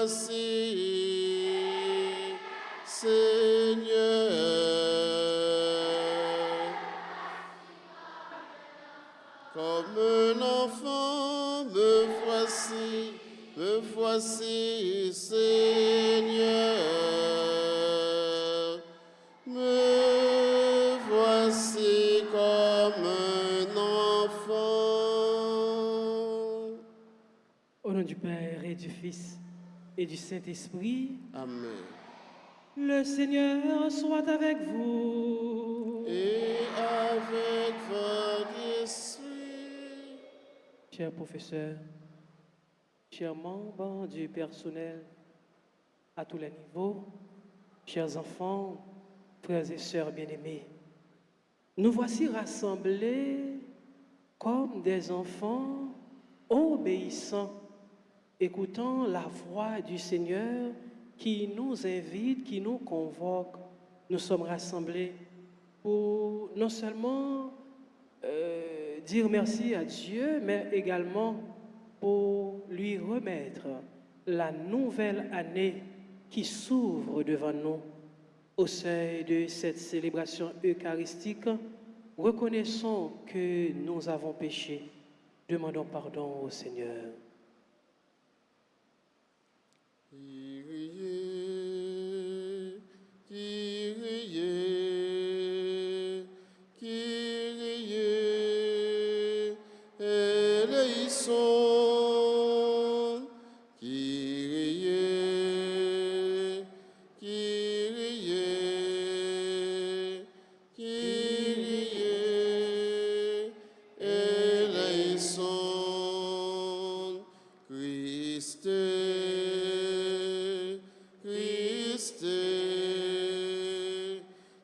voici, Seigneur. Comme un enfant, me voici, Seigneur. Me voici comme un enfant. Au nom du Père et du Fils et du Saint-Esprit, Amen. le Seigneur soit avec vous. Et avec votre esprit. Chers professeurs, chers membres du personnel à tous les niveaux, chers enfants, frères et sœurs bien-aimés, nous voici rassemblés comme des enfants obéissants, écoutant la voix du Seigneur qui nous invite, qui nous convoque. Nous sommes rassemblés pour non seulement dire merci à Dieu, mais également pour lui remettre la nouvelle année qui s'ouvre devant nous. Au seuil de cette célébration eucharistique, reconnaissons que nous avons péché. Demandons pardon au Seigneur. Kyrie, Kyrie, Kyrie, eleison. Kyrie, Kyrie, Kyrie, eleison. Christe, Christe,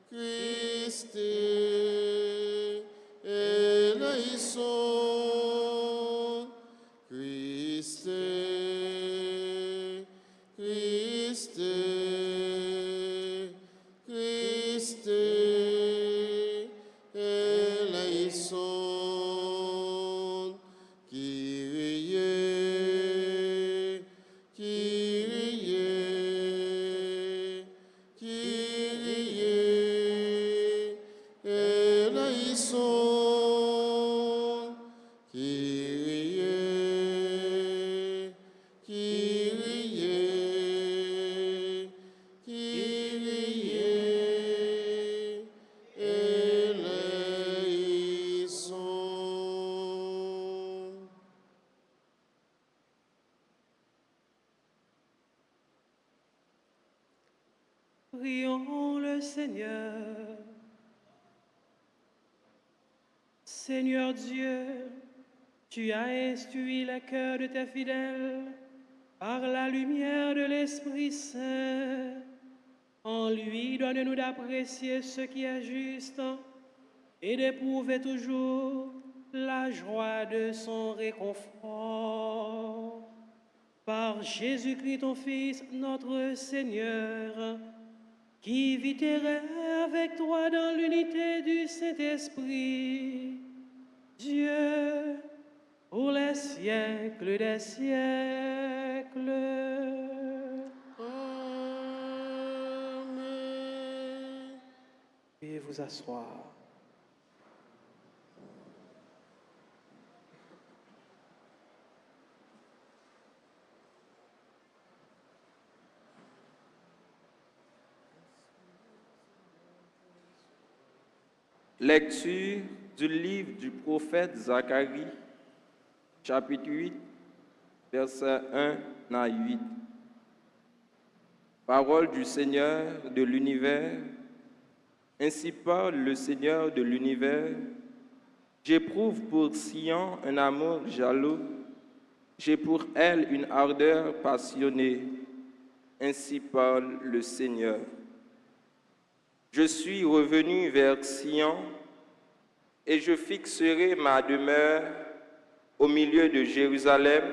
Christe, eleison. Christe, Christe, Christe, eleison. Kyrie, Kyrie, Kyrie, eleison. Kyrie, Kyrie, Kyrie, eleison. Prions le Seigneur. Seigneur Dieu, tu as instruit le cœur de tes fidèles par la lumière de l'Esprit Saint. En lui, donne-nous d'apprécier ce qui est juste et d'éprouver toujours la joie de son réconfort. Par Jésus-Christ, ton Fils, notre Seigneur, qui vit et règne avec toi dans l'unité du Saint-Esprit, Dieu, pour les siècles des siècles. Amen. Veuillez vous asseoir. Lecture du livre du prophète Zacharie, chapitre 8, versets 1 à 8. Parole du Seigneur de l'univers. Ainsi parle le Seigneur de l'univers. J'éprouve pour Sion un amour jaloux. J'ai pour elle une ardeur passionnée. Ainsi parle le Seigneur. Je suis revenu vers Sion et je fixerai ma demeure au milieu de Jérusalem.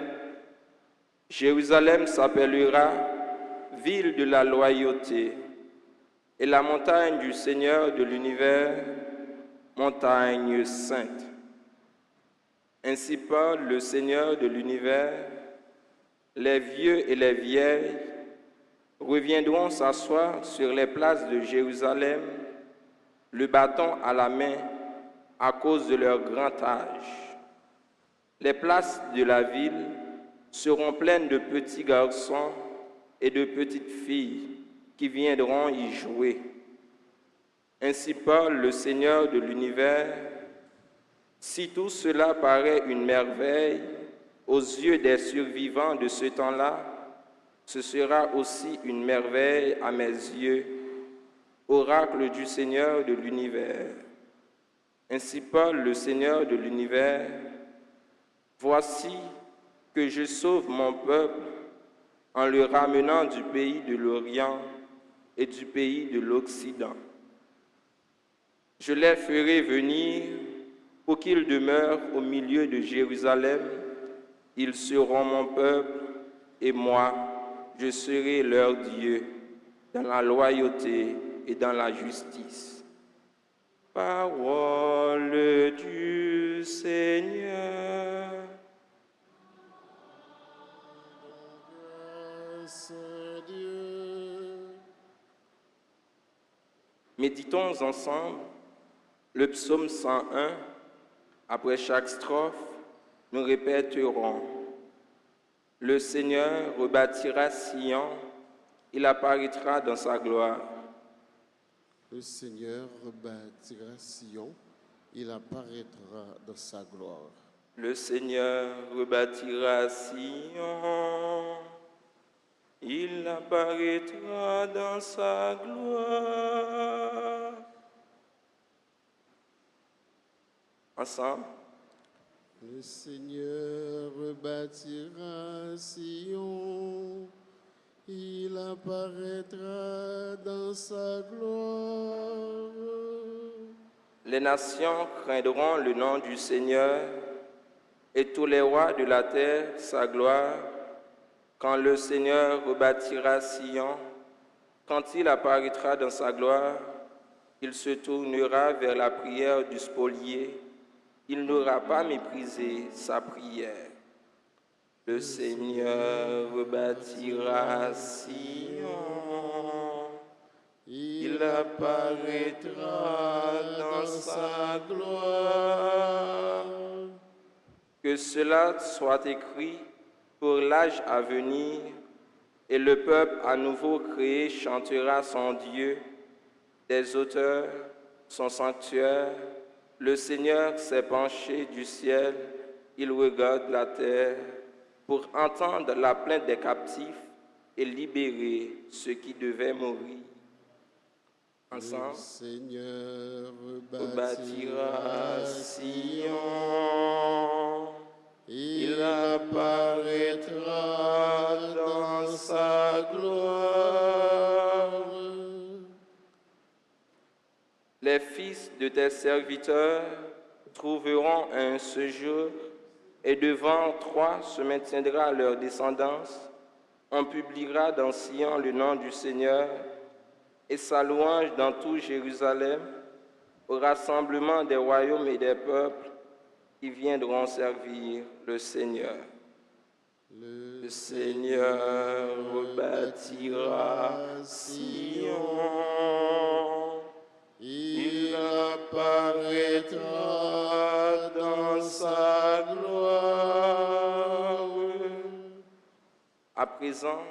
Jérusalem s'appellera ville de la loyauté et la montagne du Seigneur de l'univers, montagne sainte. Ainsi parle le Seigneur de l'univers. les vieux et les vieilles reviendront s'asseoir sur les places de Jérusalem, le bâton à la main à cause de leur grand âge. Les places de la ville seront pleines de petits garçons et de petites filles qui viendront y jouer. Ainsi parle le Seigneur de l'univers. Si tout cela paraît une merveille aux yeux des survivants de ce temps-là, ce sera aussi une merveille à mes yeux, oracle du Seigneur de l'univers. Ainsi parle le Seigneur de l'univers. Voici que je sauve mon peuple en le ramenant du pays de l'Orient et du pays de l'Occident. Je les ferai venir pour qu'ils demeurent au milieu de Jérusalem. Ils seront mon peuple et moi, je serai leur Dieu dans la loyauté et dans la justice. Parole du Seigneur. Grâce à Dieu. Méditons ensemble le psaume 101. Après chaque strophe, nous répéterons: Le Seigneur rebâtira Sion, il apparaîtra dans sa gloire. Le Seigneur rebâtira Sion, il apparaîtra dans sa gloire. Le Seigneur rebâtira Sion, il apparaîtra dans sa gloire. Ensemble. Le Seigneur rebâtira Sion, il apparaîtra dans sa gloire. Les nations craindront le nom du Seigneur et tous les rois de la terre sa gloire. Quand le Seigneur rebâtira Sion, quand il apparaîtra dans sa gloire, il se tournera vers la prière du spolié. Il n'aura pas méprisé sa prière. Le Seigneur rebâtira Sion, il apparaîtra dans sa gloire. Que cela soit écrit pour l'âge à venir, et le peuple à nouveau créé chantera son Dieu, des auteurs, son sanctuaire. Le Seigneur s'est penché du ciel, il regarde la terre pour entendre la plainte des captifs et libérer ceux qui devaient mourir. Ensemble, Le Seigneur rebâtira Sion, il apparaîtra dans sa gloire. Les fils de tes serviteurs trouveront un séjour, et devant toi se maintiendra leur descendance. On publiera dans Sion le nom du Seigneur et sa louange dans tout Jérusalem, au rassemblement des royaumes et des peuples qui viendront servir le Seigneur. Le Seigneur rebâtira Sion, il apparaîtra dans sa gloire. À présent,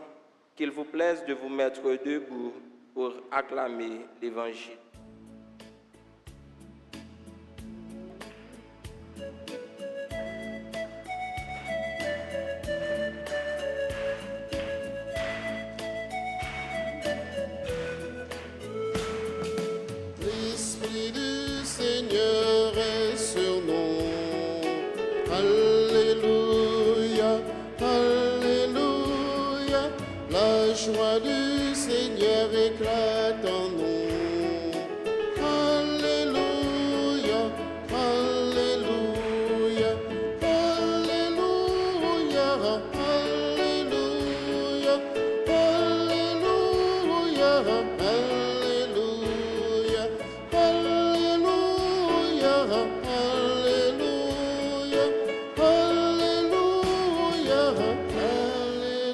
qu'il vous plaise de vous mettre debout pour acclamer l'Évangile. L'Esprit du Seigneur est sur nous. Alléluia, Alléluia. La joie du Seigneur éclate en nous. Alléluia, Alléluia, Alléluia, Alléluia, Alléluia, Alléluia, Alléluia, Alléluia, Alléluia, Alléluia.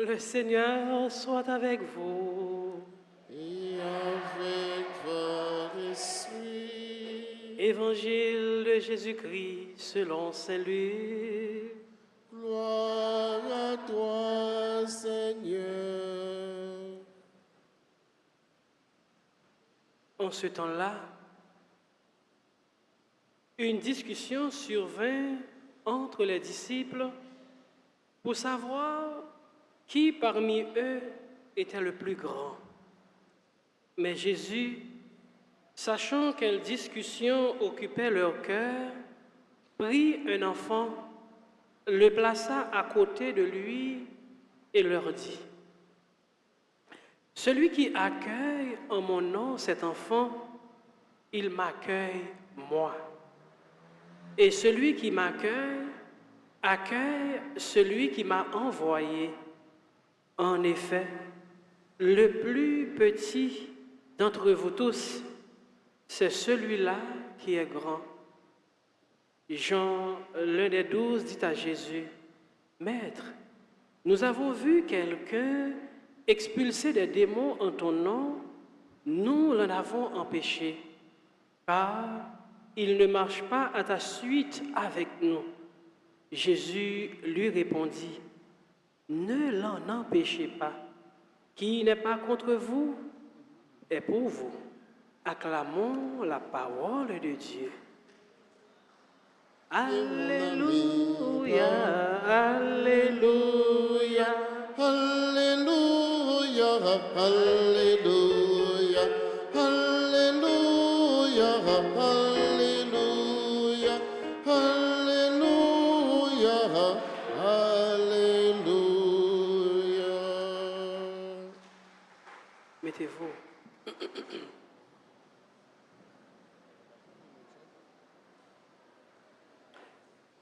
Le Seigneur soit avec vous. Et avec votre esprit. Évangile de Jésus-Christ selon Saint Luc. Gloire à toi, Seigneur. En ce temps-là, une discussion survint entre les disciples pour savoir qui parmi eux était le plus grand. Mais Jésus, sachant quelle discussion occupait leur cœur, prit un enfant, le plaça à côté de lui et leur dit: « Celui qui accueille en mon nom cet enfant, il m'accueille moi. Et celui qui m'accueille, accueille celui qui m'a envoyé. En effet, le plus petit d'entre vous tous, c'est celui-là qui est grand. » Jean, l'un des 12, dit à Jésus: « Maître, nous avons vu quelqu'un expulser des démons en ton nom, nous l'en avons empêché, car il ne marche pas à ta suite avec nous. » Jésus lui répondit: « Ne l'en empêchez pas. Qui n'est pas contre vous est pour vous. » Acclamons la parole de Dieu. Alléluia, Alléluia. Alléluia, Alléluia, Alléluia, Alléluia, Alléluia, Alléluia. Mettez-vous.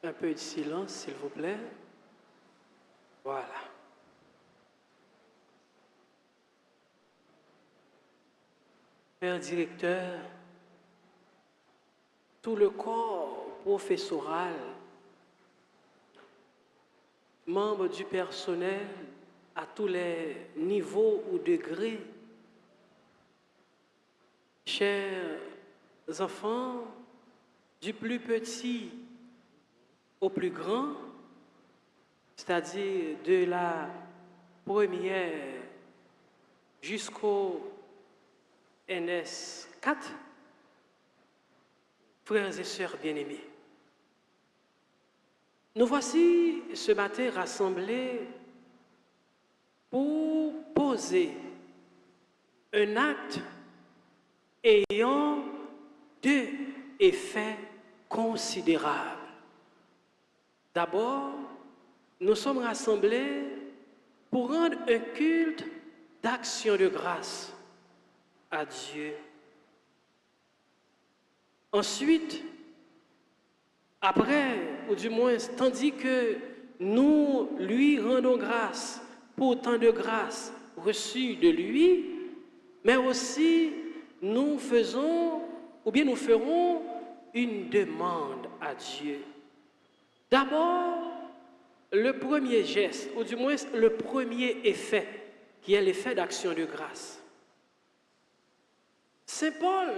Un peu de silence, s'il vous plaît. Voilà. Père directeur, tout le corps professoral, membres du personnel à tous les niveaux ou degrés, chers enfants, du plus petit au plus grand, c'est-à-dire de la première jusqu'au NS4, frères et sœurs bien-aimés. Nous voici ce matin rassemblés pour poser un acte ayant deux effets considérables. D'abord, nous sommes rassemblés pour rendre un culte d'action de grâce à Dieu. Ensuite, après, ou du moins, tandis que nous lui rendons grâce pour tant de grâces reçues de lui, mais aussi nous faisons, ou bien nous ferons une demande à Dieu. D'abord, le premier geste, ou du moins le premier effet, qui est l'effet d'action de grâce. Saint Paul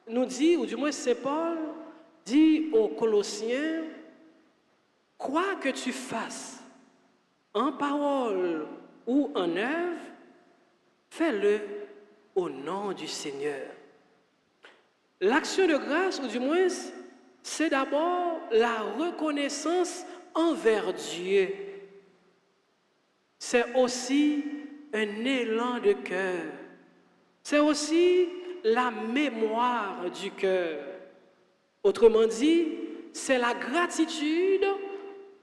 nous dit, ou du moins Saint Paul dit aux Colossiens: quoi que tu fasses, en parole ou en œuvre, fais-le au nom du Seigneur. L'action de grâce, ou du moins, c'est d'abord la reconnaissance envers Dieu. C'est aussi un élan de cœur. C'est aussi la mémoire du cœur. Autrement dit, c'est la gratitude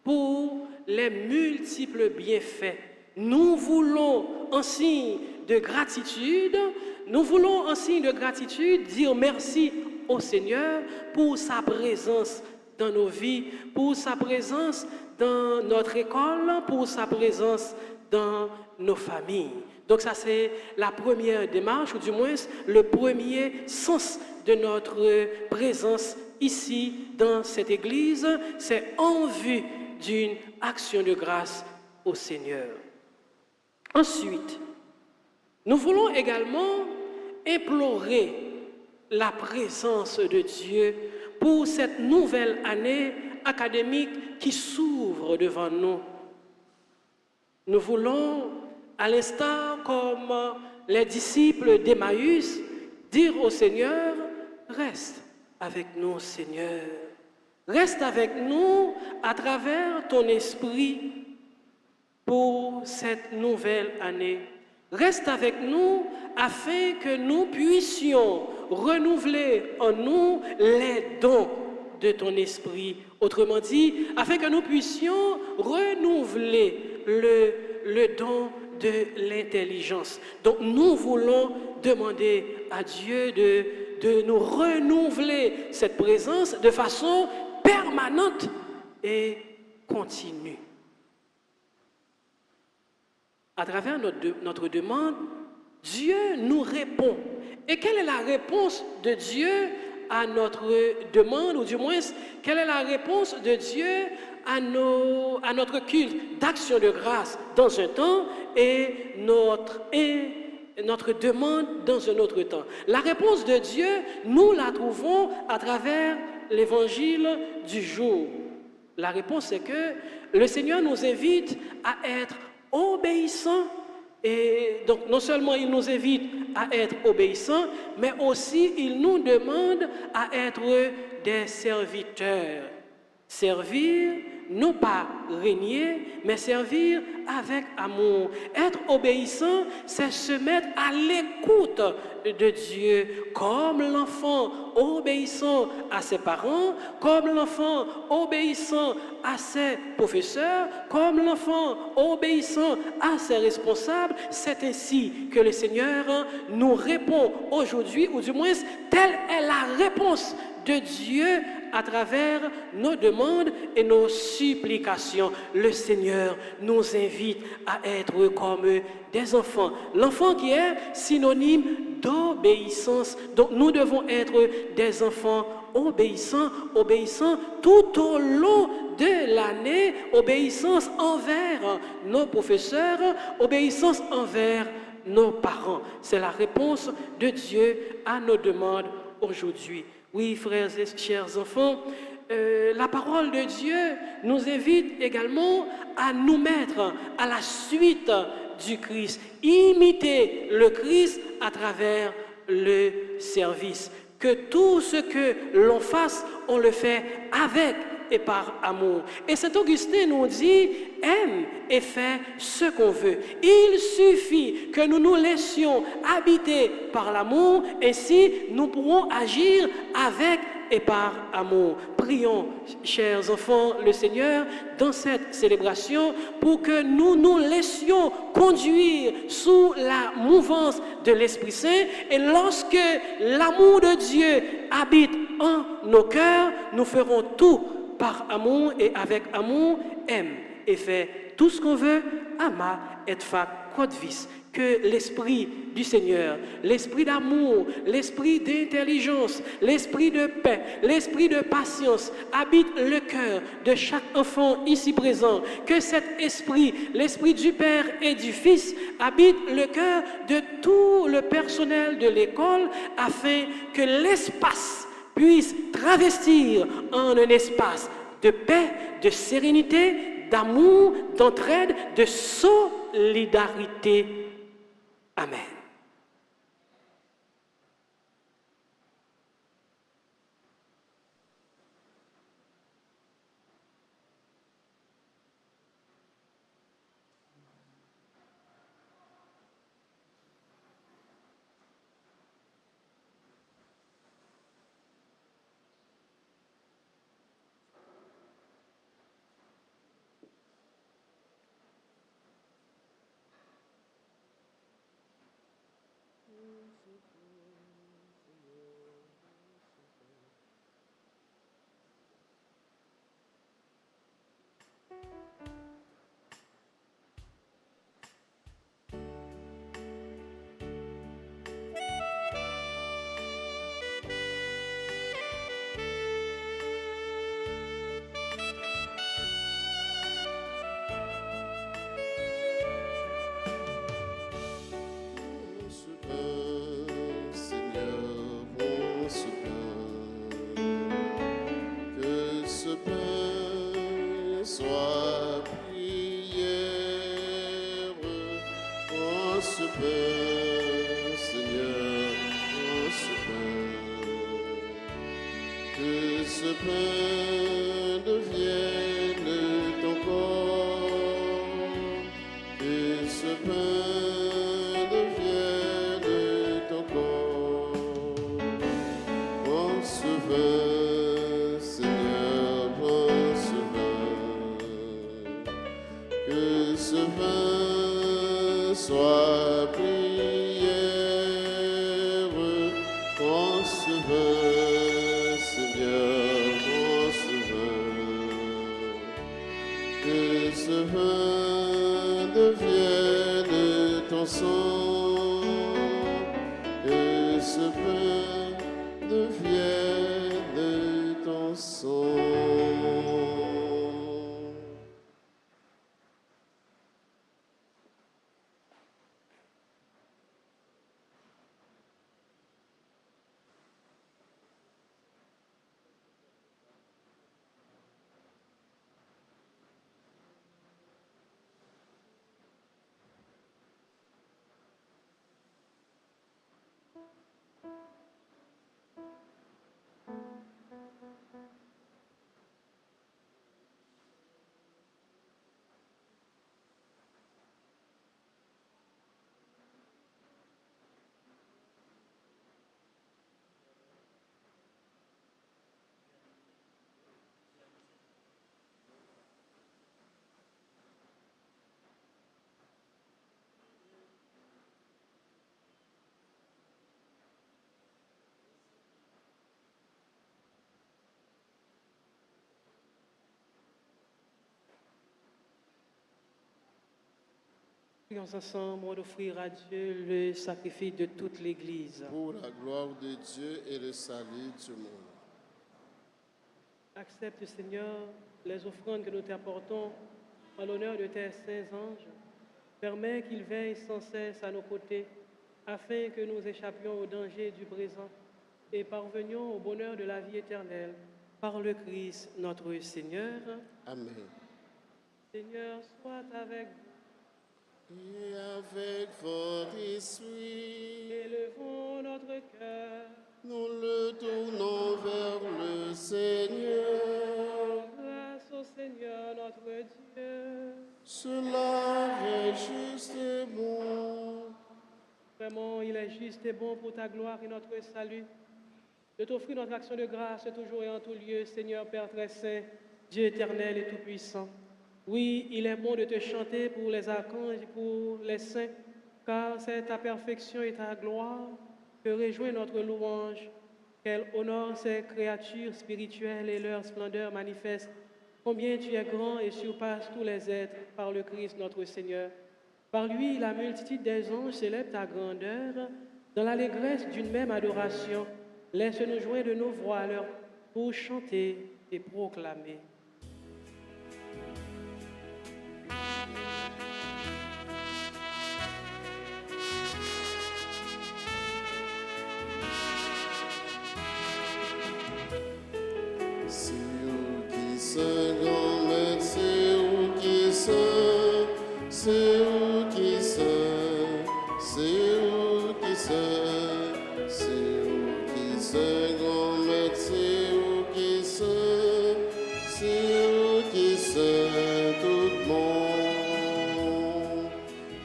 pour les multiples bienfaits. Nous voulons, en signe de gratitude, dire merci au Seigneur pour sa présence dans nos vies, pour sa présence dans notre école, pour sa présence dans nos familles. Donc ça, c'est la première démarche, ou du moins le premier sens de notre présence ici dans cette église, c'est en vue d'une action de grâce au Seigneur. Ensuite, nous voulons également implorer la présence de Dieu pour cette nouvelle année académique qui s'ouvre devant nous. Nous voulons, à l'instar comme les disciples d'Emmaüs, dire au Seigneur, reste avec nous, Seigneur. Reste avec nous à travers ton esprit pour cette nouvelle année. Reste avec nous afin que nous puissions renouveler en nous les dons de ton esprit. Autrement dit, afin que nous puissions renouveler le don de l'intelligence. Donc nous voulons demander à Dieu de nous renouveler cette présence de façon permanente et continue. À travers notre demande, Dieu nous répond. Et quelle est la réponse de Dieu à notre demande, ou du moins, quelle est la réponse de Dieu à notre culte d'action de grâce dans un temps et notre demande dans un autre temps? La réponse de Dieu, nous la trouvons à travers l'évangile du jour. La réponse est que le Seigneur nous invite à être obéissants. Et donc, non seulement il nous invite à être obéissants, mais aussi il nous demande à être des serviteurs. Servir, non pas régner, mais servir avec amour. Être obéissant, c'est se mettre à l'écoute de Dieu, comme l'enfant obéissant à ses parents, comme l'enfant obéissant à ses professeurs, comme l'enfant obéissant à ses responsables. C'est ainsi que le Seigneur nous répond aujourd'hui, ou du moins, telle est la réponse de Dieu à travers nos demandes et nos supplications. Le Seigneur nous invite à être comme des enfants. L'enfant qui est synonyme d'obéissance. Donc nous devons être des enfants obéissants, obéissants tout au long de l'année, obéissance envers nos professeurs, obéissance envers nos parents. C'est la réponse de Dieu à nos demandes aujourd'hui. Oui, frères et chers enfants, la parole de Dieu nous invite également à nous mettre à la suite du Christ, imiter le Christ à travers le service. Que tout ce que l'on fasse, on le fait avec et par amour. Et saint Augustin nous dit, aime et fais ce qu'on veut. Il suffit que nous nous laissions habiter par l'amour, ainsi nous pourrons agir avec et par amour. Prions, chers enfants, le Seigneur, dans cette célébration, pour que nous nous laissions conduire sous la mouvance de l'Esprit Saint, et lorsque l'amour de Dieu habite en nos cœurs, nous ferons tout par amour et avec amour. Aime et fais tout ce qu'on veut, ama et fac quodvis. Que l'esprit du Seigneur, l'esprit d'amour, l'esprit d'intelligence, l'esprit de paix, l'esprit de patience habite le cœur de chaque enfant ici présent. Que cet esprit, l'esprit du Père et du Fils, habite le cœur de tout le personnel de l'école, afin que l'espace puisse travestir en un espace de paix, de sérénité, d'amour, d'entraide, de solidarité. Amen. sois prière. Prends ce pain, Seigneur, prends ce pain. Que ce pain devienne ton corps. Que ce pain devienne ton corps. Prends ce vin, Seigneur, prends ce vin. Que ce vin soit prière. Prends ce vin, Seigneur, prends ce vin. Que ce vin devienne ton sang. Que ce pain devienne ton sang. Prions ensemble d'offrir à Dieu le sacrifice de toute l'Église. Pour la gloire de Dieu et le salut du monde. Accepte, Seigneur, les offrandes que nous t'apportons en l'honneur de tes saints anges. Permets qu'ils veillent sans cesse à nos côtés, afin que nous échappions au danger du présent et parvenions au bonheur de la vie éternelle. Par le Christ, notre Seigneur. Amen. Seigneur, soit avec vous. Et avec votre esprit, Élevons notre cœur. nous le tournons vers le Seigneur. Grâce au Seigneur notre Dieu. Cela est juste et bon. Vraiment, il est juste et bon pour ta gloire et notre salut de t'offrir notre action de grâce toujours et en tout lieu, Seigneur Père très saint, Dieu éternel et tout-puissant. Oui, il est bon de te chanter pour les archanges et pour les saints, car c'est ta perfection et ta gloire que réjouit notre louange. Qu'elle honore ces créatures spirituelles et leur splendeur manifeste combien tu es grand et surpasses tous les êtres par le Christ notre Seigneur. Par lui, la multitude des anges célèbre ta grandeur. Dans l'allégresse d'une même adoration, laisse-nous joindre de nos voix alors pour chanter et proclamer. C'est où qui se grand maître, c'est où qui se, c'est où qui se, c'est où qui se, c'est où qui se grand maître, c'est où qui se, c'est où qui se tout le monde.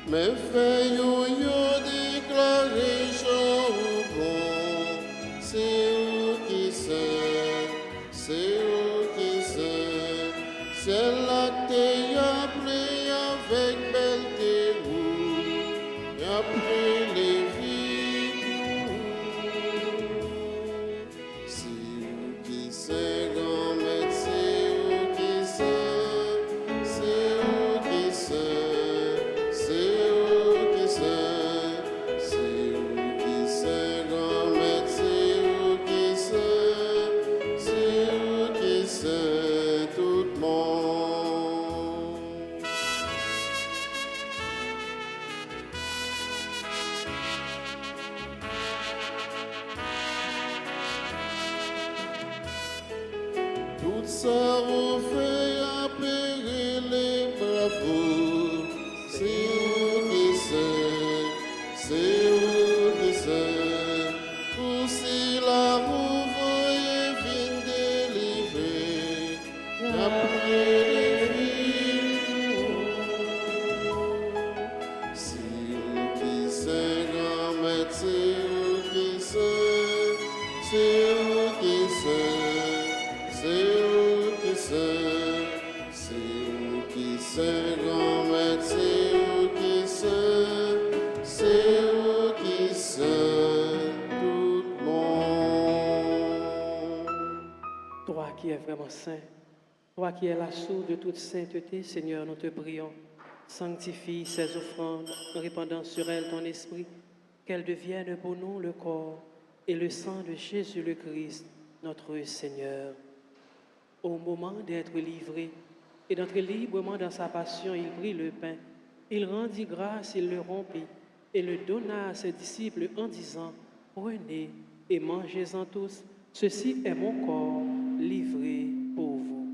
Mais fais yo déclarer Jean ou bon, c'est où qui se, c'est où qui se, c'est la te appelé avec belle déroule, et après les vies. C'est où qui se grand maître, c'est où qui se, c'est où qui se, c'est où qui se, c'est où qui se grand maître, c'est où qui se, c'est où qui se tout le monde. Tout ça vous fait appeler vraiment saint. Toi qui es la source de toute sainteté, Seigneur, nous te prions. Sanctifie ces offrandes en répandant sur elles ton esprit, qu'elles deviennent pour nous le corps et le sang de Jésus le Christ, notre Seigneur. Au moment d'être livré et d'entrer librement dans sa passion, il prit le pain, il rendit grâce, il le rompit et le donna à ses disciples en disant, « Prenez et mangez-en tous, ceci est mon corps livré pour vous. »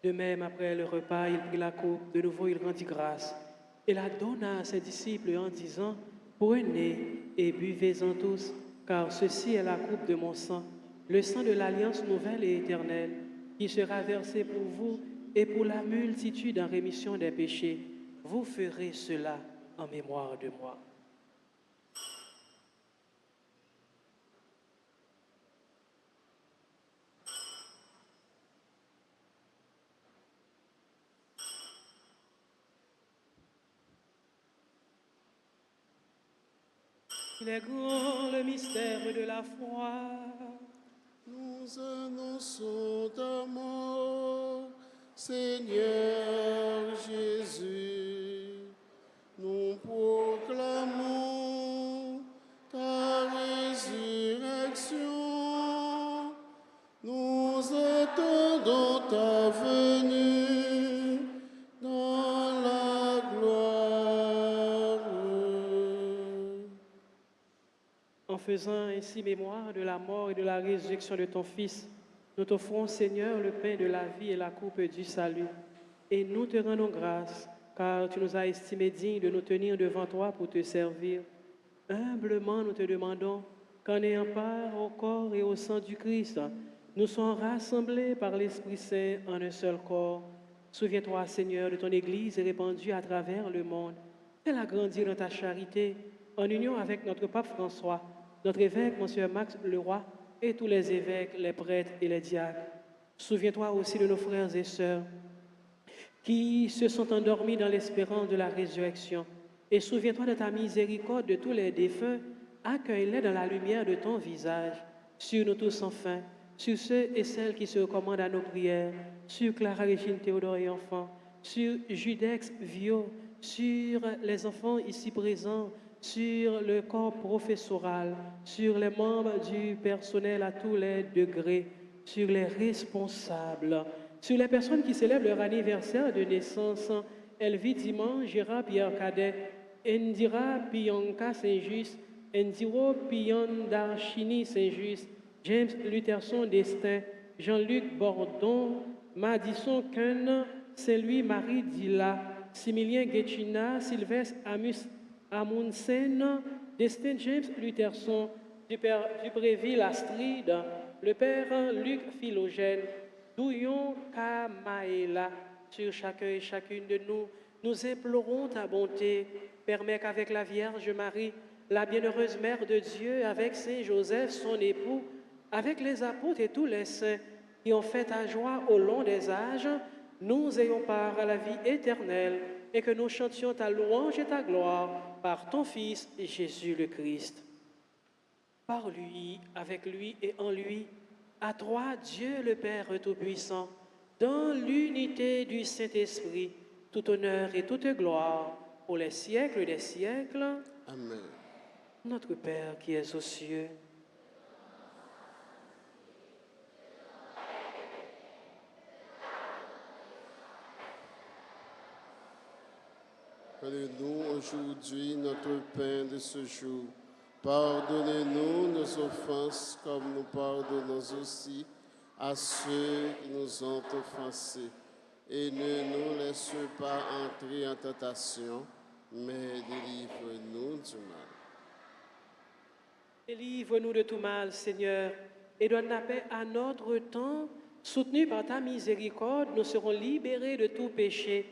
De même, après le repas, il prit la coupe, de nouveau il rendit grâce, et la donna à ses disciples en disant, « Prenez et buvez-en tous, car ceci est la coupe de mon sang, le sang de l'alliance nouvelle et éternelle, qui sera versé pour vous et pour la multitude en rémission des péchés. Vous ferez cela en mémoire de moi. » Il est grand le mystère de la foi. Nous annonçons ta mort, Seigneur Jésus. Nous proclamons ta résurrection. Nous attendons ta venue dans la gloire. En faisant ainsi mémoire de la mort et de la résurrection de ton Fils, nous t'offrons, Seigneur, le pain de la vie et la coupe du salut. Et nous te rendons grâce, car tu nous as estimés dignes de nous tenir devant toi pour te servir. Humblement, nous te demandons qu'en ayant part au corps et au sang du Christ, nous soyons rassemblés par l'Esprit Saint en un seul corps. Souviens-toi, Seigneur, de ton Église répandue à travers le monde. Fais-la grandir dans ta charité, en union avec notre pape François, notre évêque, Monsieur Max Leroy, et tous les évêques, les prêtres et les diacres. Souviens-toi aussi de nos frères et sœurs qui se sont endormis dans l'espérance de la résurrection. Et souviens-toi de ta miséricorde de tous les défunts. Accueille-les dans la lumière de ton visage. Sur nous tous enfin, sur ceux et celles qui se recommandent à nos prières, sur Clara Régine Théodore et enfants, sur Judex Vio, sur les enfants ici présents, sur le corps professoral, sur les membres du personnel à tous les degrés, sur les responsables, sur les personnes qui célèbrent leur anniversaire de naissance, Elvie Diman, Gérard Pierre Cadet, Indira Pianka Saint-Just, Ndiro Pion Darchini Saint-Just, James Lutherson Destin, Jean-Luc Bordon, Madison Keun, Saint-Louis Marie Dilla, Similien Guetchina, Sylvestre Amundsen, Destin James Lutherson, Dupréville Astrid, le Père Luc Philogène, Douillon Kamaela, sur chacun et chacune de nous, nous implorons ta bonté. Permets qu'avec la Vierge Marie, la bienheureuse Mère de Dieu, avec Saint Joseph, son époux, avec les apôtres et tous les saints qui ont fait ta joie au long des âges, nous ayons part à la vie éternelle et que nous chantions ta louange et ta gloire par ton Fils Jésus le Christ. Par lui, avec lui et en lui, à toi, Dieu le Père Tout-Puissant, dans l'unité du Saint-Esprit, tout honneur et toute gloire pour les siècles des siècles. Amen. Notre Père qui es aux cieux, Donne-nous aujourd'hui notre pain de ce jour. Pardonnez-nous nos offenses comme nous pardonnons aussi à ceux qui nous ont offensés. Et ne nous laisse pas entrer en tentation, mais délivre-nous du mal. délivre-nous de tout mal, Seigneur, et donne la paix à notre temps. Soutenus par ta miséricorde, nous serons libérés de tout péché,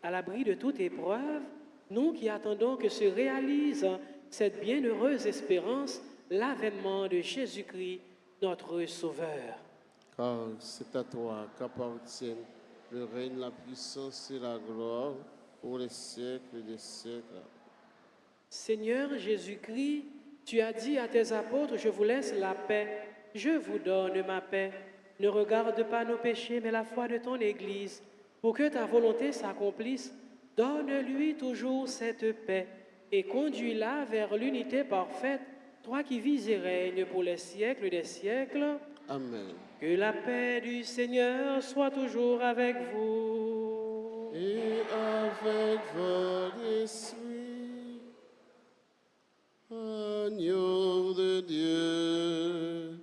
à l'abri de toute épreuve, nous qui attendons que se réalise cette bienheureuse espérance, l'avènement de Jésus-Christ, notre Sauveur. car c'est à toi qu'appartiennent le règne, la puissance et la gloire pour les siècles des siècles. Seigneur Jésus-Christ, tu as dit à tes apôtres, je vous laisse la paix, je vous donne ma paix. Ne regarde pas nos péchés, mais la foi de ton Église. Pour que ta volonté s'accomplisse, donne-lui toujours cette paix et conduis-la vers l'unité parfaite, toi qui vis et règnes pour les siècles des siècles. Amen. Que la paix du Seigneur soit toujours avec vous. Et avec votre esprit, agneau de Dieu,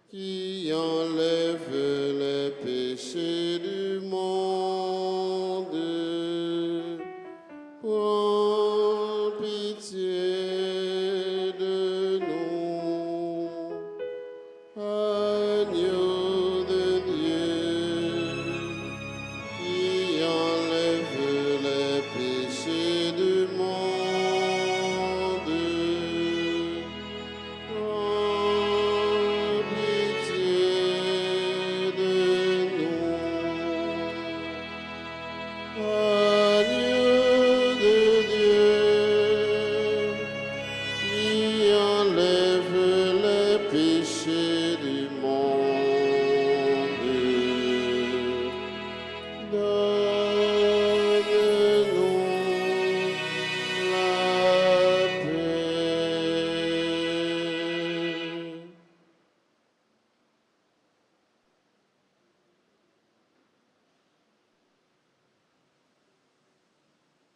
qui enlève les péchés du monde, prends pitié de nous. Agneau de Dieu, qui enlève les péchés du monde, prends pitié de nous. Agneau de Dieu, qui enlève les péchés du monde, donne-nous la paix.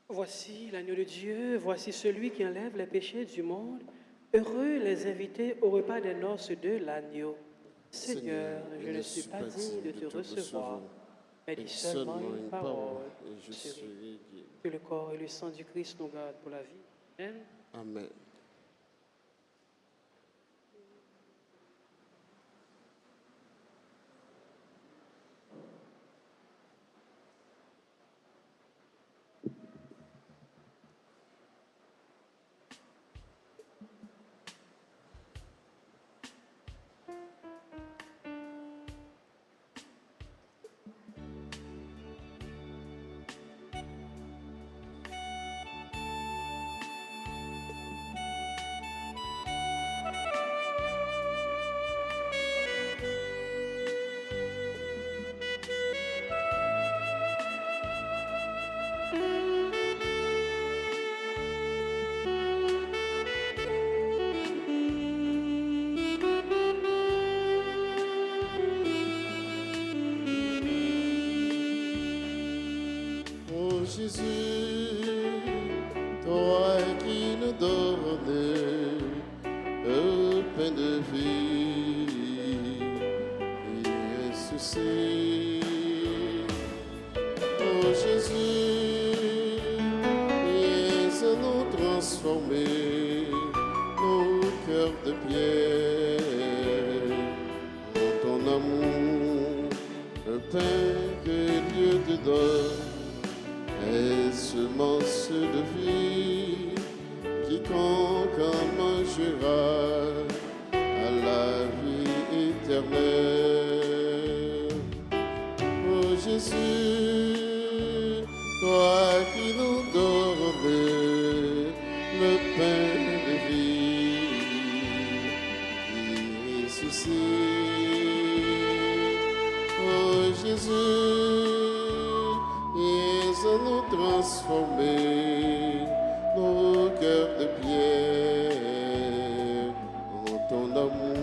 Voici l'agneau de Dieu, voici celui qui enlève les péchés du monde. Heureux les invités au repas des noces de l'agneau. Seigneur, je ne suis pas digne de te recevoir, mais dis seulement une parole, et je serai guéri. que le corps et le sang du Christ nous gardent pour la vie. Amen. Amen. Oh Jésus, toi qui nous donnes un pain de vie et ressuscité. Oh Jésus, viens à nous transformer nos cœurs de pierre en ton amour, un pain que Dieu te donne. Et semence de vie, quiconque en mangera à la vie éternelle. Oh Jésus, toi qui nous donnes le pain de vie, qui ressuscite. Oh Jésus, viens à nous transformer nos cœurs de pierre en ton amour.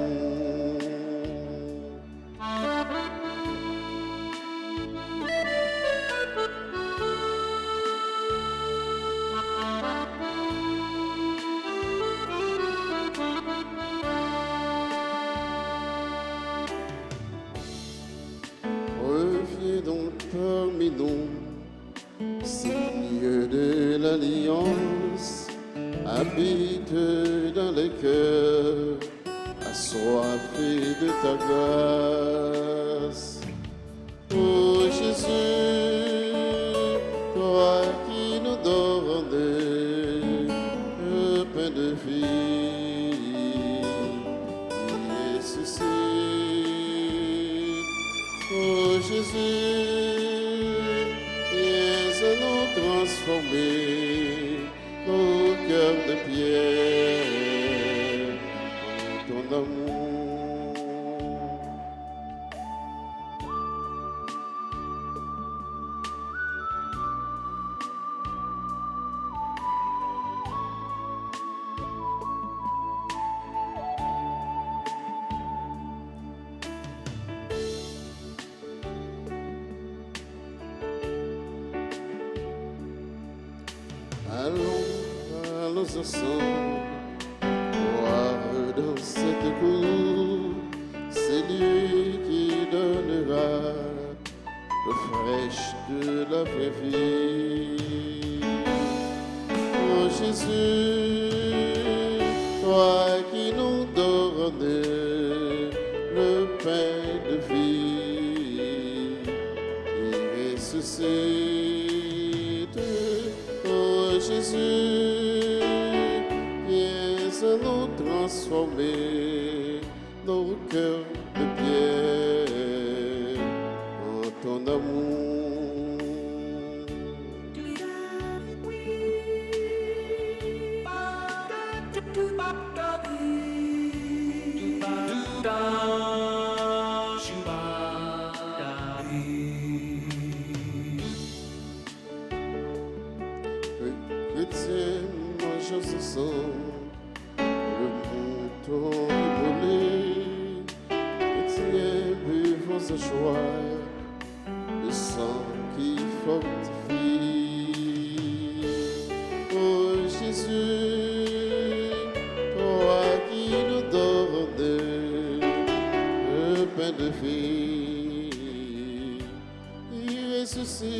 Reviens donc parmi nous, signe de l'alliance, habite dans les cœurs, assoiffés de ta grâce. Oh Jésus, toi qui nous donnes le pain de vie, qui ressuscite. transformer nos cœurs de pierre en ton amour. Allons ensemble, voir dans cette cour, c'est lui qui donnera l'eau fraîche de la vraie vie. Oh Jésus, toi qui nous donnes le pain de vie, il ressuscite. Oh Jésus, viens à nous transformer nos cœurs de pierre en ton amour. Chrétiens, mangeons ensemble le mouton immolé. Chrétiens, buvons à joie le sang qui fortifie. Oh Jésus, toi qui nous donnes le pain de vie, il ressuscite.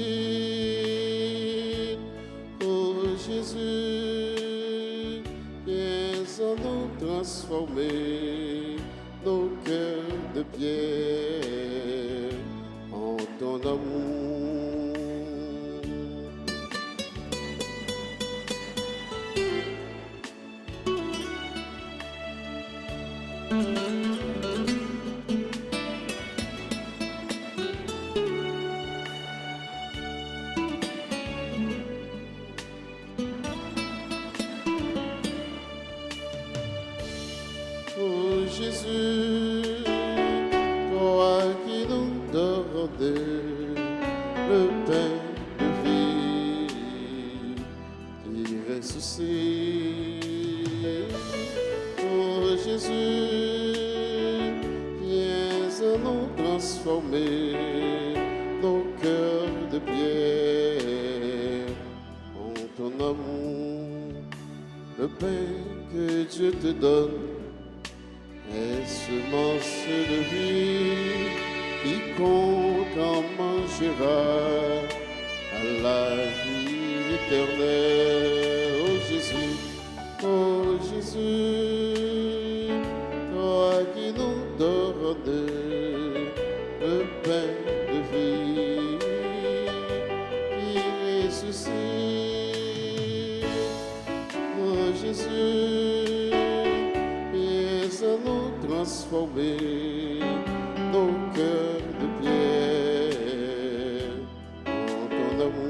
Oh Jésus, viens à nous transformer nos cœurs de pierre en ton amour. Oh Jésus, toi qui nous donnes le pain de vie, qui ressuscite. Oh Jésus, viens à nous transformer nos cœurs de pierre en ton amour. Le pain que Dieu te donne est semence de vie, quiconque en mangera à la vie éternelle. Oh Jésus, oh Jésus, toi qui nous donnes le pain de vie, qui ressuscite. Oh Jésus, viens à nous transformer nos cœurs de pierre en ton amour.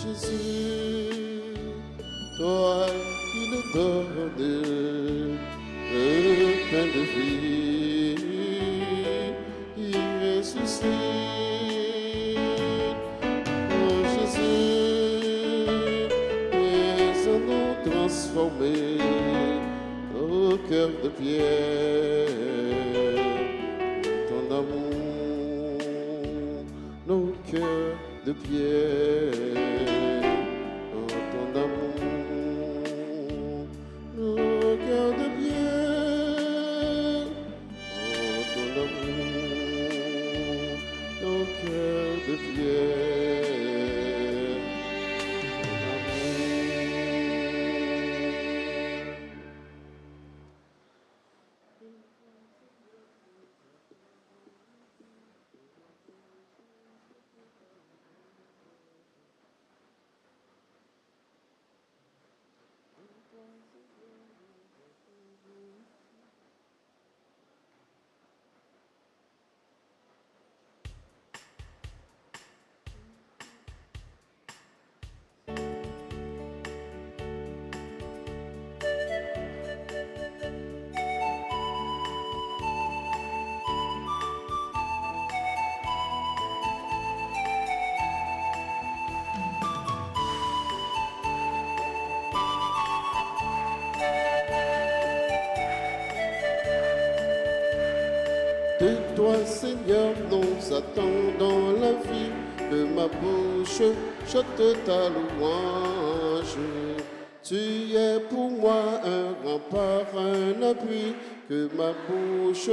Jésus, toi qui nous donnes le pain de vie, il ressuscite. Oh Jésus, viens à nous transformer nos cœurs de pierre, ton amour, nos cœurs de pierre, ton amour nos cœurs de pierre. Oh, ton amour nos cœurs de pierre. Ton amour. De toi, Seigneur, nous attendons la vie, que ma bouche chante ta louange. Tu es pour moi un rempart, un appui, que ma bouche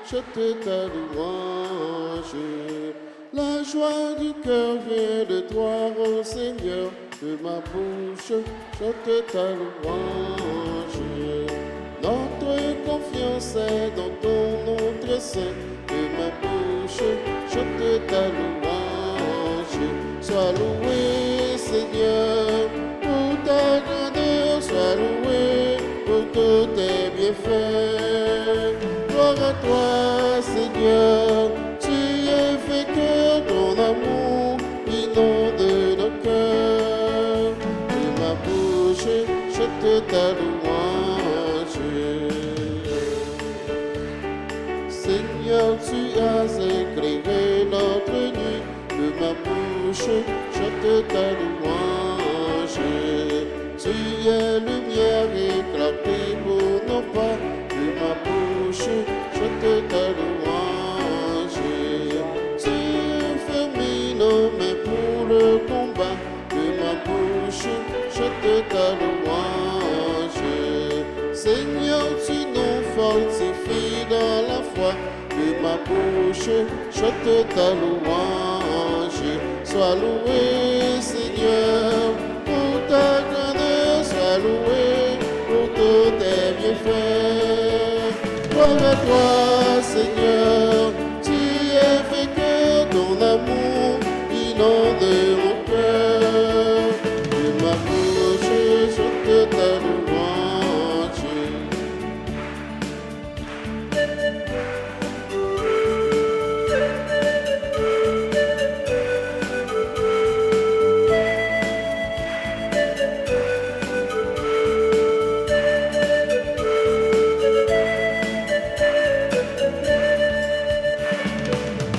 chante ta louange. La joie du cœur vient de toi, ô Seigneur, que ma bouche chante ta louange. Notre confiance est dans ton nom très saint, que ma bouche chante ta louange. Sois loué, Seigneur, pour ta grandeur, sois loué pour tous tes bienfaits. Gloire à toi, Seigneur, tu es fait que ton amour inonde nos cœurs. Que ma bouche chante ta louange. Seigneur, tu as éclairé notre nuit, que ma bouche chante ta louange. Tu es lumière et clarté pour nos pas, que ma bouche chante ta louange. Tu fermes nos mains pour le combat, que ma bouche chante ta louange. Seigneur, tu nous fortifies dans la foi, que ma bouche chante ta louange. Sois loué, Seigneur, pour ta grandeur, sois loué pour tous tes bienfaits. Gloire à toi, Seigneur, tu es fait que ton amour inonde mon cœur. Que ma bouche chante ta louange.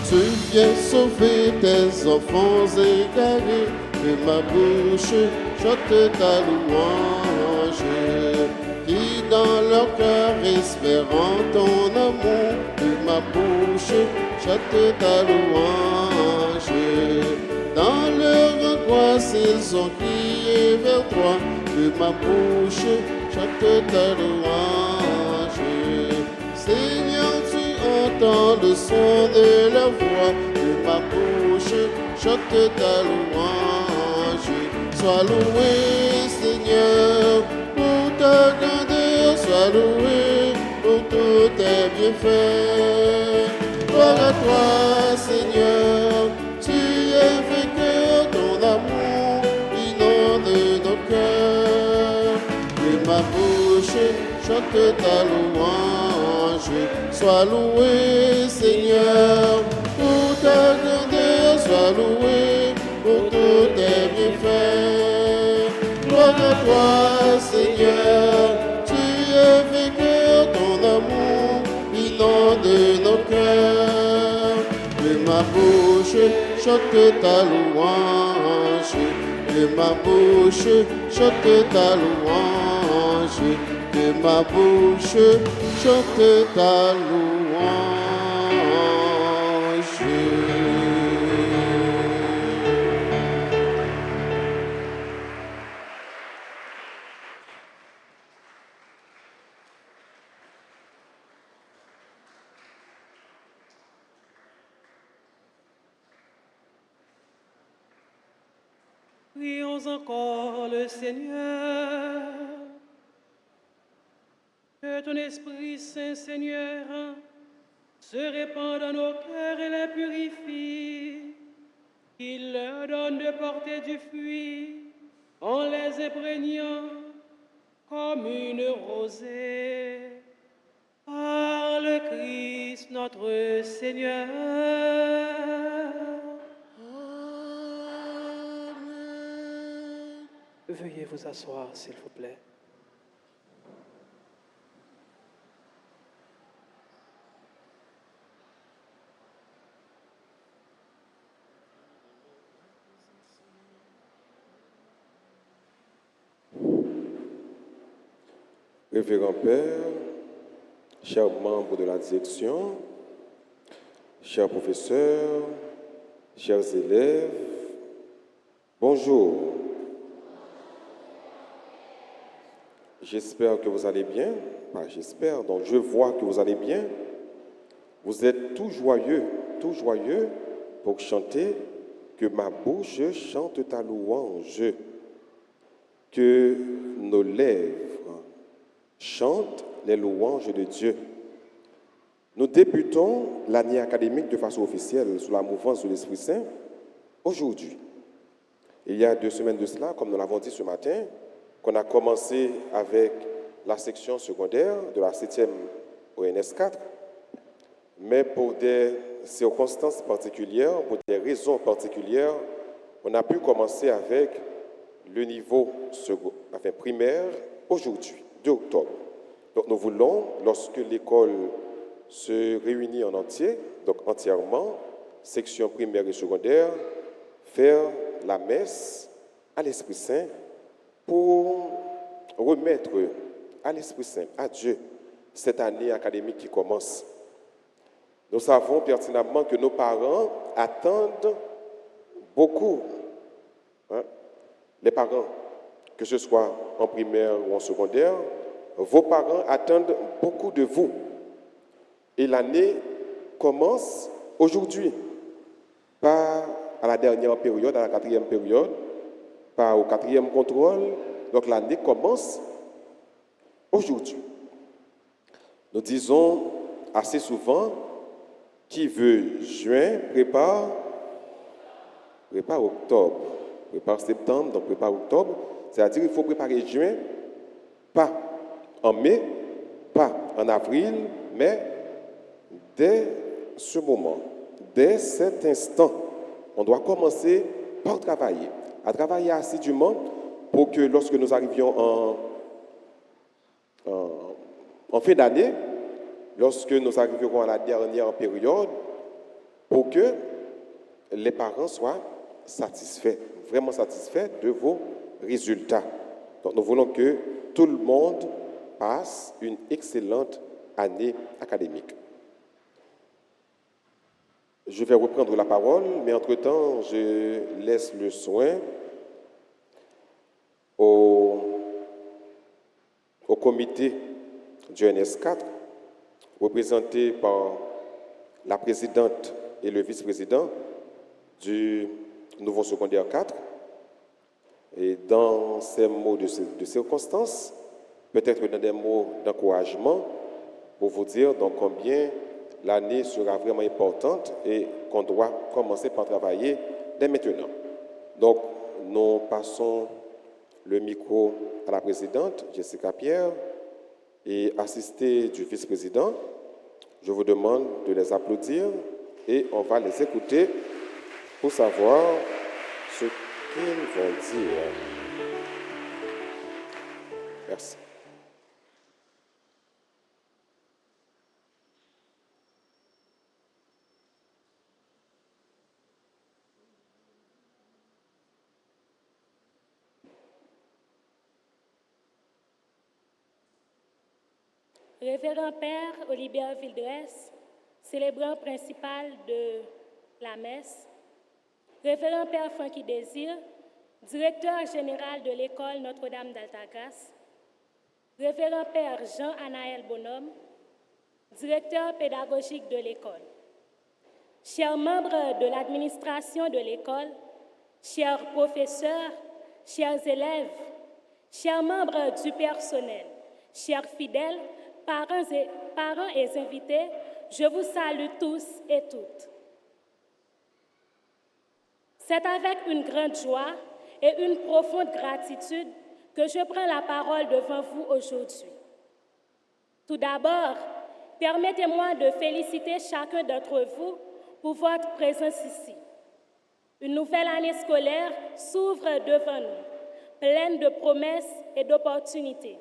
Tu viens sauver tes enfants égarés, que ma bouche chante ta louange. Qui dans leur cœur espérant ton amour, que ma bouche chante ta louange. Dans leur angoisse, ils ont crié vers toi, que ma bouche chante ta louange. Seigneur, tu entends le son de la voix, que ma bouche chante ta louange. Sois loué, Seigneur, pour ta grandeur, sois loué pour tous tes bienfaits. Gloire à toi, Seigneur, tu es vainqueur, ton amour inonde nos cœurs. Que ma bouche chante ta louange. Sois loué, Seigneur, pour ta grandeur, sois loué pour tous tes bienfaits. Gloire à toi, Seigneur, tu es vainqueur, ton amour inonde nos cœurs. Que ma bouche chante ta louange, que ma bouche chante ta louange. Que ma bouche chante ta louange. Prions encore le Seigneur. Que ton Esprit Saint, Seigneur, se répande dans nos cœurs et les purifie. Qu'il leur donne de porter du fruit en les imprégnant comme une rosée. Par le Christ notre Seigneur. Amen. Veuillez vous asseoir, s'il vous plaît. Révérend Père, chers membres de la direction, chers professeurs, chers élèves, bonjour. J'espère que vous allez bien. Enfin, j'espère, donc je vois que vous allez bien. Vous êtes tout joyeux pour chanter que ma bouche chante ta louange, que nos lèvres chantent les louanges de Dieu. Nous débutons l'année académique de façon officielle sous la mouvance de l'Esprit Saint aujourd'hui. Il y a 2 semaines de cela, comme nous l'avons dit ce matin, qu'on a commencé avec la section secondaire de la 7e ONS 4, mais pour des circonstances particulières, pour des raisons particulières, on a pu commencer avec le niveau primaire aujourd'hui, 2 octobre. Donc nous voulons, lorsque l'école se réunit en entier, donc entièrement, section primaire et secondaire, faire la messe à l'Esprit Saint pour remettre à l'Esprit Saint, à Dieu, cette année académique qui commence. Nous savons pertinemment que nos parents attendent beaucoup. Les parents, que ce soit en primaire ou en secondaire, vos parents attendent beaucoup de vous. Et l'année commence aujourd'hui, pas à la dernière période, à la 4e période, pas au 4e contrôle. Donc l'année commence aujourd'hui. Nous disons assez souvent, qui veut juin prépare octobre, prépare septembre, donc prépare octobre. C'est-à-dire qu'il faut préparer juin, pas en mai, pas en avril, mais dès ce moment, dès cet instant, on doit commencer par travailler, à travailler assidûment pour que lorsque nous arrivions en fin d'année, lorsque nous arriverons à la dernière période, pour que les parents soient satisfaits, vraiment satisfaits de vos résultats. Donc nous voulons que tout le monde passe une excellente année académique. Je vais reprendre la parole, mais entre-temps, je laisse le soin au comité du NS4, représenté par la présidente et le vice-président du nouveau secondaire 4. Et dans ces mots de circonstance, peut-être dans des mots d'encouragement, pour vous dire donc combien l'année sera vraiment importante et qu'on doit commencer par travailler dès maintenant. Donc, nous passons le micro à la présidente, Jessica Pierre, et assistée du vice-président. Je vous demande de les applaudir et on va les écouter pour savoir ce qu'ils vont dire. Merci. Révérend Père Olibert Vildresse, célébrant principal de la messe, Révérend Père Francky Désir, directeur général de l'école Notre-Dame d'Altagrace, Révérend Père Jean-Anaël Bonhomme, directeur pédagogique de l'école, chers membres de l'administration de l'école, chers professeurs chers élèves, chers membres du personnel, chers fidèles, parents et invités, je vous salue tous et toutes. C'est avec une grande joie et une profonde gratitude que je prends la parole devant vous aujourd'hui. Tout d'abord, permettez-moi de féliciter chacun d'entre vous pour votre présence ici. Une nouvelle année scolaire s'ouvre devant nous, pleine de promesses et d'opportunités.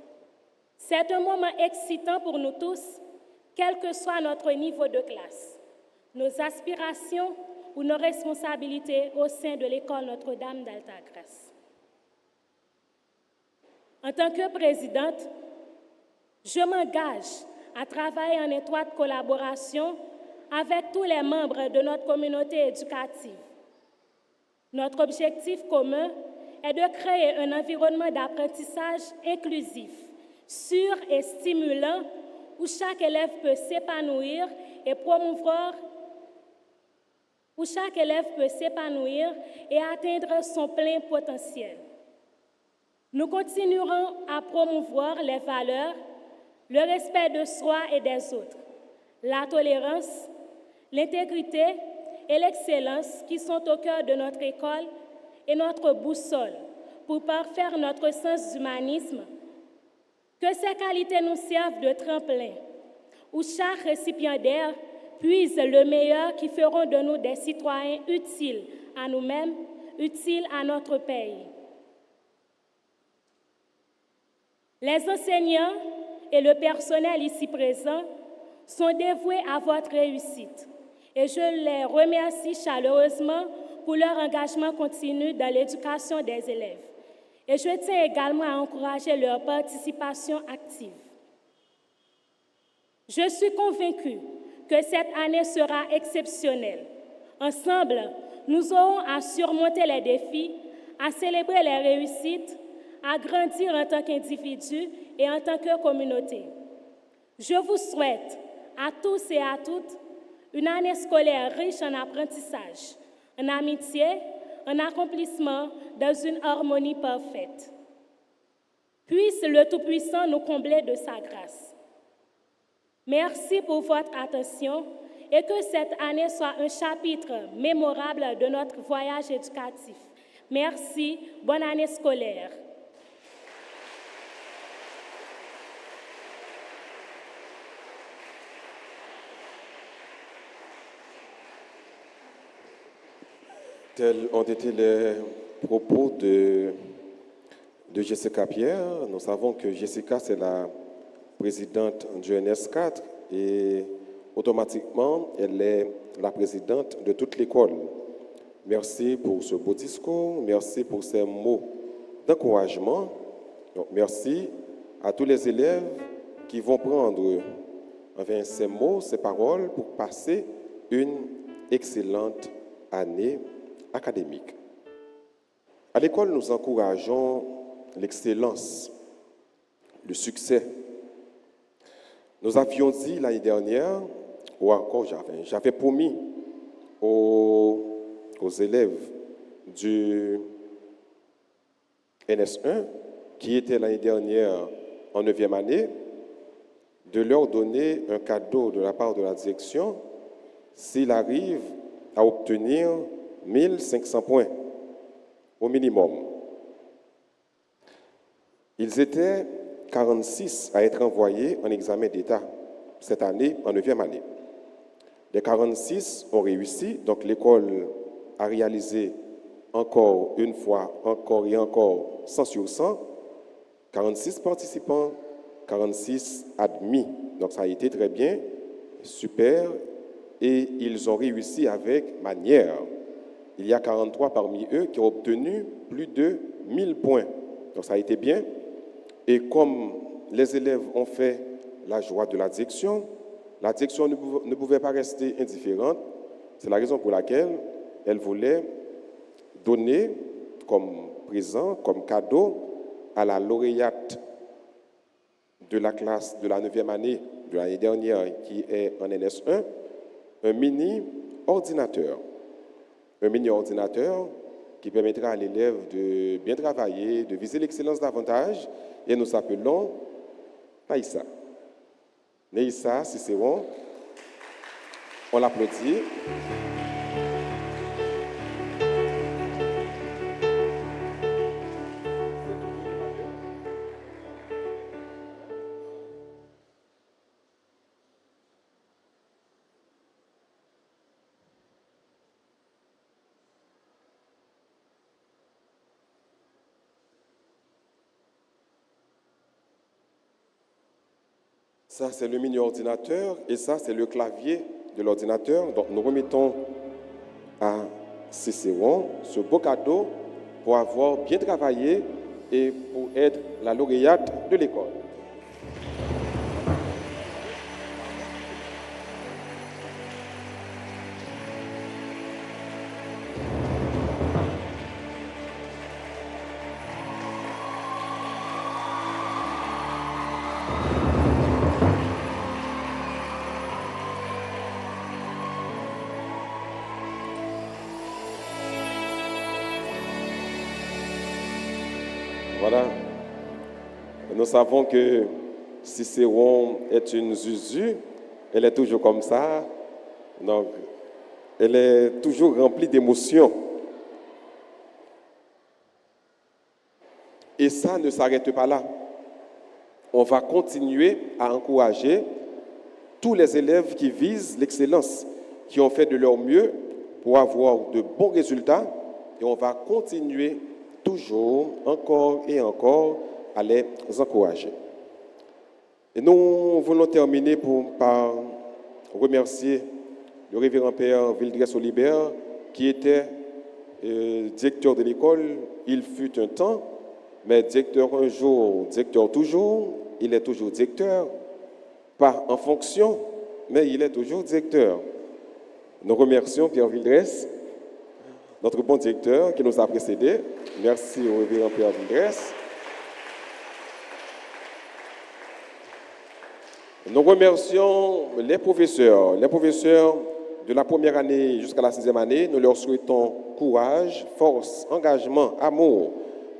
C'est un moment excitant pour nous tous, quel que soit notre niveau de classe, nos aspirations ou nos responsabilités au sein de l'école Notre-Dame d'Altagrace. En tant que présidente, je m'engage à travailler en étroite collaboration avec tous les membres de notre communauté éducative. Notre objectif commun est de créer un environnement d'apprentissage inclusif, sûr et stimulant, où chaque élève peut s'épanouir et atteindre son plein potentiel. Nous continuerons à promouvoir les valeurs, le respect de soi et des autres, la tolérance, l'intégrité et l'excellence qui sont au cœur de notre école et notre boussole pour parfaire notre sens d'humanisme. Que ces qualités nous servent de tremplin, où chaque récipiendaire puise le meilleur qui feront de nous des citoyens utiles à nous-mêmes, utiles à notre pays. Les enseignants et le personnel ici présent sont dévoués à votre réussite et je les remercie chaleureusement pour leur engagement continu dans l'éducation des élèves. Et je tiens également à encourager leur participation active. Je suis convaincue que cette année sera exceptionnelle. Ensemble, nous aurons à surmonter les défis, à célébrer les réussites, à grandir en tant qu'individu et en tant que communauté. Je vous souhaite à tous et à toutes une année scolaire riche en apprentissage, en amitié, en accomplissement dans une harmonie parfaite. Puisse le Tout-Puissant nous combler de sa grâce. Merci pour votre attention et que cette année soit un chapitre mémorable de notre voyage éducatif. Merci, bonne année scolaire. Tels ont été les propos de Jessica Pierre. Nous savons que Jessica, c'est la présidente du NS4 et automatiquement, elle est la présidente de toute l'école. Merci pour ce beau discours, merci pour ces mots d'encouragement. Donc, merci à tous les élèves qui vont prendre ces mots, ces paroles pour passer une excellente année académique. À l'école, nous encourageons l'excellence, le succès. Nous avions dit l'année dernière, ou encore j'avais promis aux élèves du NS1, qui étaient l'année dernière en 9e année, de leur donner un cadeau de la part de la direction s'ils arrivent à obtenir 1500 points au minimum. Ils étaient 46 à être envoyés en examen d'État cette année, en 9e année. Les 46 ont réussi, donc l'école a réalisé encore une fois, encore et encore, 100 sur 100, 46 participants, 46 admis. Donc ça a été très bien, super, et ils ont réussi avec manière. Il y a 43 parmi eux qui ont obtenu plus de 1000 points. Donc ça a été bien. Et comme les élèves ont fait la joie de la direction ne pouvait pas rester indifférente. C'est la raison pour laquelle elle voulait donner comme présent, comme cadeau à la lauréate de la classe de la 9e année de l'année dernière, qui est en NS1, un mini-ordinateur. Un mini-ordinateur qui permettra à l'élève de bien travailler, de viser l'excellence davantage. Et nous appelons Naïssa. Naïssa Cicéron, on l'applaudit. Ça, c'est le mini-ordinateur et ça, c'est le clavier de l'ordinateur. Donc, nous remettons à Cicéron ce beau cadeau pour avoir bien travaillé et pour être la lauréate de l'école. Voilà. Nous savons que Cicéron est une Zuzu. Elle est toujours comme ça. Donc, elle est toujours remplie d'émotions. Et ça ne s'arrête pas là. On va continuer à encourager tous les élèves qui visent l'excellence, qui ont fait de leur mieux pour avoir de bons résultats. Et on va continuer toujours, encore et encore, à les encourager. Et nous voulons terminer par remercier le révérend Père Vildres Olibert, qui était directeur de l'école. Il fut un temps, mais directeur un jour, directeur toujours. Il est toujours directeur, pas en fonction, mais il est toujours directeur. Nous remercions Pierre Vildres, notre bon directeur qui nous a précédés. Merci au révérend Père Vildres. Nous remercions les professeurs de la première année jusqu'à la 6e année. Nous leur souhaitons courage, force, engagement, amour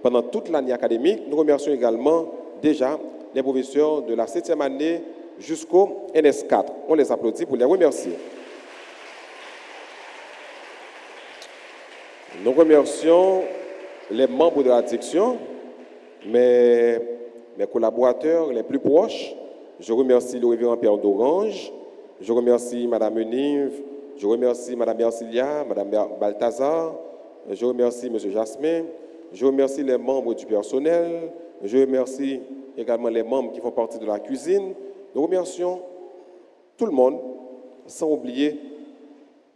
pendant toute l'année académique. Nous remercions également déjà les professeurs de la 7e année jusqu'au NS4. On les applaudit pour les remercier. Nous remercions les membres de la direction, mes collaborateurs les plus proches. Je remercie le révérend Père d'Orange, je remercie Mme Nive, je remercie Mme Ercilia, Mme Balthazar, je remercie M. Jasmin, je remercie les membres du personnel, je remercie également les membres qui font partie de la cuisine. Nous remercions tout le monde, sans oublier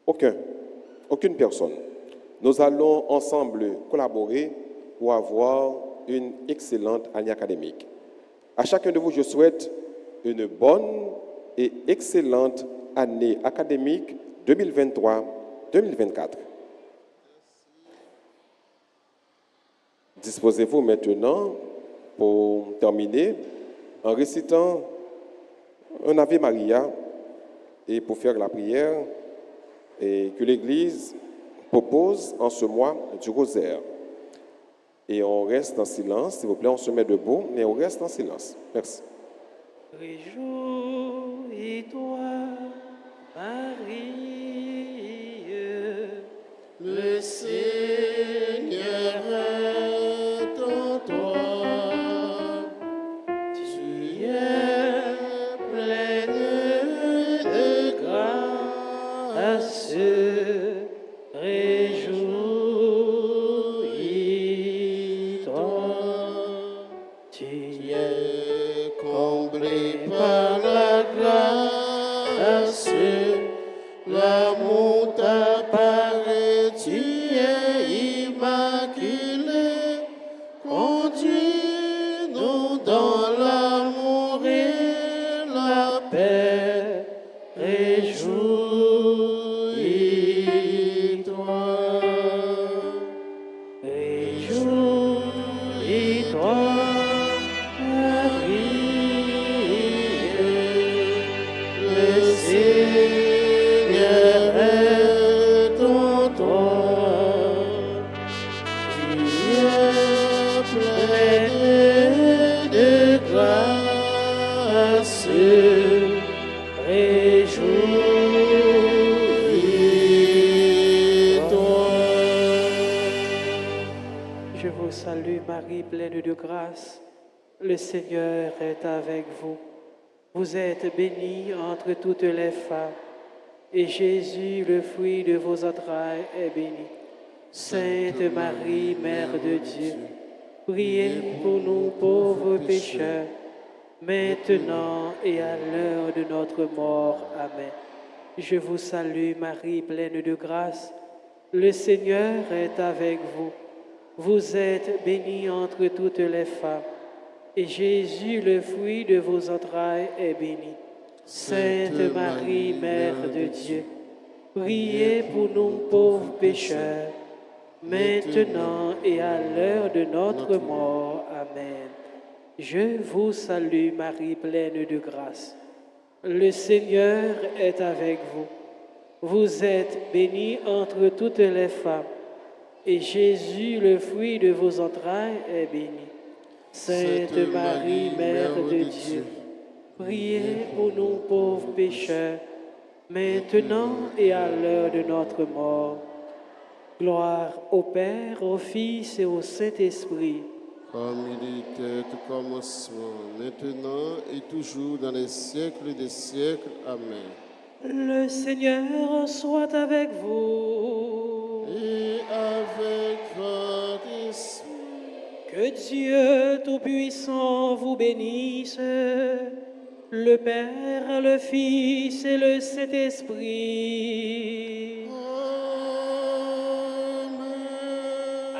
aucune personne. Nous allons ensemble collaborer pour avoir une excellente année académique. À chacun de vous, je souhaite une bonne et excellente année académique 2023-2024. Disposez-vous maintenant pour terminer en récitant un Ave Maria et pour faire la prière et que l'Église propose en ce mois du rosaire. Et on reste en silence, s'il vous plaît, on se met debout, mais on reste en silence. Merci. Réjouis-toi, Marie, Le Seigneur est en toi. Tu es pleine de grâce. Réjouis-toi, tu es Comblé par la grâce, l'amour t'apparaît, tu es vous salue Marie, pleine de grâce. Le Seigneur est avec vous. Vous êtes bénie entre toutes les femmes, et Jésus, le fruit de vos entrailles, est béni. Sainte Marie, Mère de Dieu, priez pour nous pauvres pécheurs, maintenant et à l'heure de notre mort. Amen. Je vous salue Marie, pleine de grâce. Le Seigneur est avec vous. Vous êtes bénie entre toutes les femmes, et Jésus, le fruit de vos entrailles, est béni. Sainte Marie, Mère de Dieu, priez pour nous pauvres pécheurs, maintenant et à l'heure de notre mort. Amen. Je vous salue Marie, pleine de grâce. Le Seigneur est avec vous. Vous êtes bénie entre toutes les femmes, et Jésus, le fruit de vos entrailles, est béni. Sainte Marie, Mère de Dieu, priez pour nous pauvres pécheurs, maintenant et à l'heure de notre mort. Gloire au Père, au Fils et au Saint-Esprit. Comme il était au commencement, maintenant et toujours dans les siècles des siècles. Amen. Le Seigneur soit avec vous. Et avec votre esprit. Que Dieu Tout-Puissant vous bénisse, le Père, le Fils et le Saint-Esprit. Amen.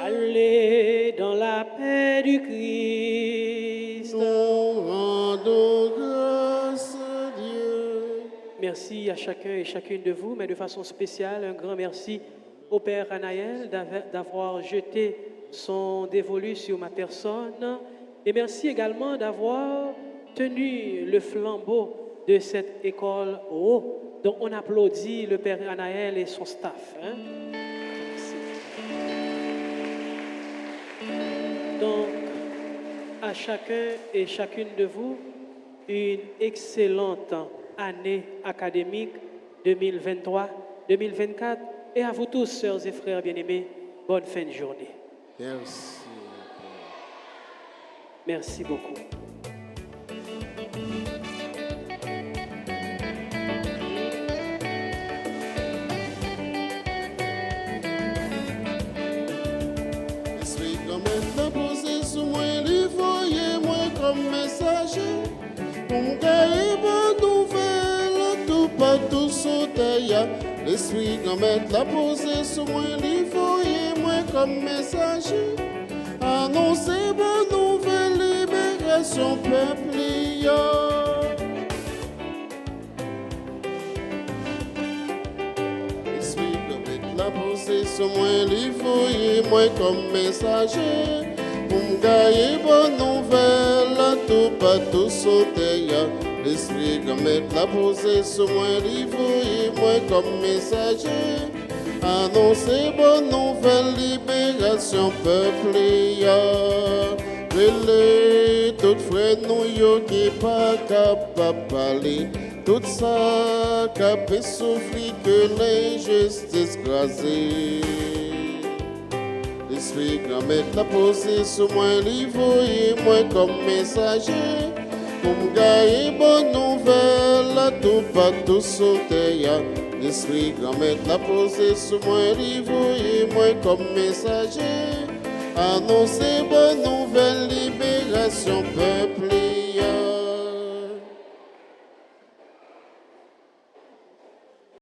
Allez dans la paix du Christ. Nous rendons grâce à Dieu. Merci à chacun et chacune de vous, mais de façon spéciale, un grand merci au Père Anaël d'avoir jeté son dévolu sur ma personne. Et merci également d'avoir tenu le flambeau de cette école haut, dont on applaudit le Père Anaël et son staff. Merci. Donc, à chacun et chacune de vous, une excellente année académique 2023-2024. Et à vous tous, sœurs et frères bien-aimés, bonne fin de journée. Merci. Merci beaucoup. Je suis comme être posé sous moi, lui voyez-moi comme messager. Pour me gagner bonne nouvelle, tout partout sauter. Je suis comme être posé sous moi, lui voyez-moi comme messager. Annoncer bonne nouvelle, libération peuple. Je suis comme être posé sur moi, lui voyez-moi comme messager. Pour me gagner bonne nouvelle, tout partout sauter. L'esprit comme être posé sur moi, lui voyez-moi comme messager. Annoncer bonne nouvelle, libération peuple. Relais, tout frère nous yo qui pas capable parler. Tout ça capé souffrir que l'injustice crasée. L'esprit grand mettre la posée sur moi, livre et moi comme messager. Pour me gagner bonne nouvelle, tout partout sauter. L'esprit grand mettre la posée sur moi, livre et moi comme messager. Annoncer bonne nouvelle, libération peuple.